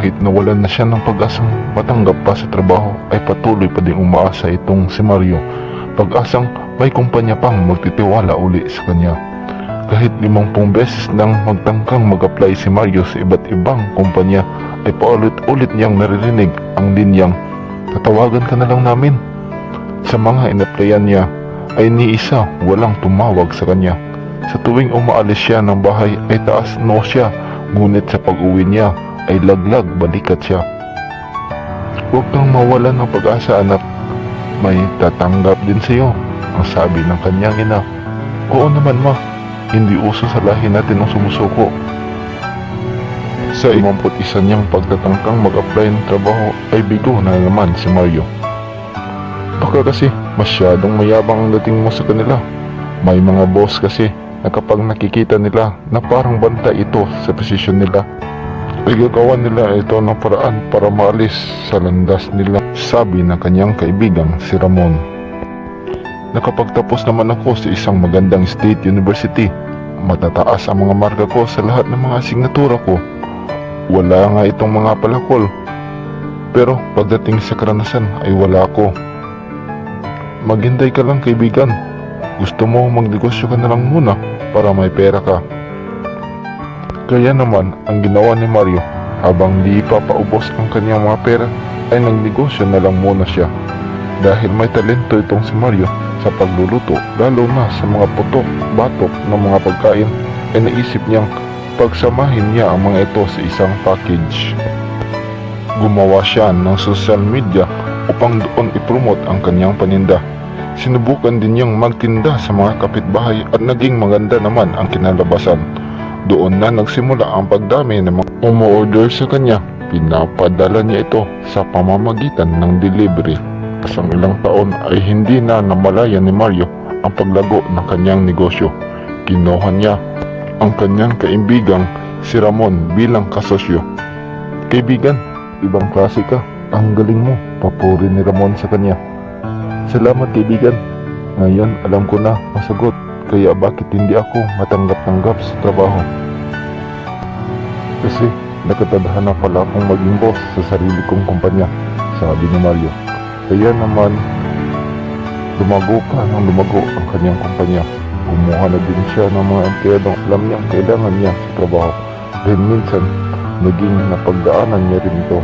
Kahit nawalan na siya ng pag-asang matanggap pa sa trabaho ay patuloy pa din umaasa itong si Mario. Pag-asang may kumpanya pang magtitiwala uli sa kanya. Kahit 50 beses nang magtangkang mag-apply si Mario sa iba't ibang kumpanya ay paulit-ulit niyang naririnig ang linyang, "Tatawagan ka na lang namin." Sa mga in-applyan niya ay ni isa walang tumawag sa kanya. Sa tuwing umaalis siya ng bahay ay taas noo siya, ngunit sa pag-uwi niya ay laglag balikat siya. "Huwag kang mawalan ng pag-asa, anak. May tatanggap din sa iyo," ang sabi ng kanyang ina. "Oo naman, ma. Hindi uso sa lahi natin ang sumusuko." Sa 51 niyang pagtatangkang mag-apply ng trabaho ay bigo na naman si Mario. "Baka kasi masyadong mayabang ang dating mo sa kanila. May mga boss kasi na kapag nakikita nila na parang banta ito sa posisyon nila, ay gagawa nila ito ng paraan para maalis sa landas nila," sabi ng kanyang kaibigang si Ramon. "Nakapagtapos naman ako sa isang magandang state university. Matataas ang mga marka ko sa lahat ng mga asignatura ko. Wala nga itong mga palakol. Pero pagdating sa karanasan ay wala ko." "Maghintay ka lang, kaibigan. Gusto mo magnegosyo ka na lang muna para may pera ka." Kaya naman ang ginawa ni Mario, habang di pa paubos ang kanyang mga pera ay nagnegosyo na lang muna siya. Dahil may talento itong si Mario sa pagluluto, lalo na sa mga putok, batok ng mga pagkain, ay naisip niyang pagsamahin niya ang mga ito sa isang package. Gumawa siya ng social media upang doon ipromote ang kanyang paninda. Sinubukan din niyang magtinda sa mga kapitbahay at naging maganda naman ang kinalabasan. Doon na nagsimula ang pagdami ng mga umu-order sa kanya. Pinapadala niya ito sa pamamagitan ng delivery. Sa ilang taon ay hindi na namalayan ni Mario ang paglago ng kanyang negosyo. Kinuha niya ang kanyang kaibigang si Ramon bilang kasosyo. "Kaibigan, ibang klase ka. Ang galing mo," papuri ni Ramon sa kanya. "Salamat, kaibigan. Ngayon alam ko na ang sagot kaya bakit hindi ako matanggap-tanggap sa trabaho. Kasi nakatadhana pala akong maging boss sa sarili kong kumpanya," sabi ni Mario. Kaya naman lumago pa ng lumago ang kanyang kumpanya. Kumuha na din siya ng mga empleyadong alam niyang kailangan niya sa trabaho. Dahil minsan naging napagdaanan niya rin ito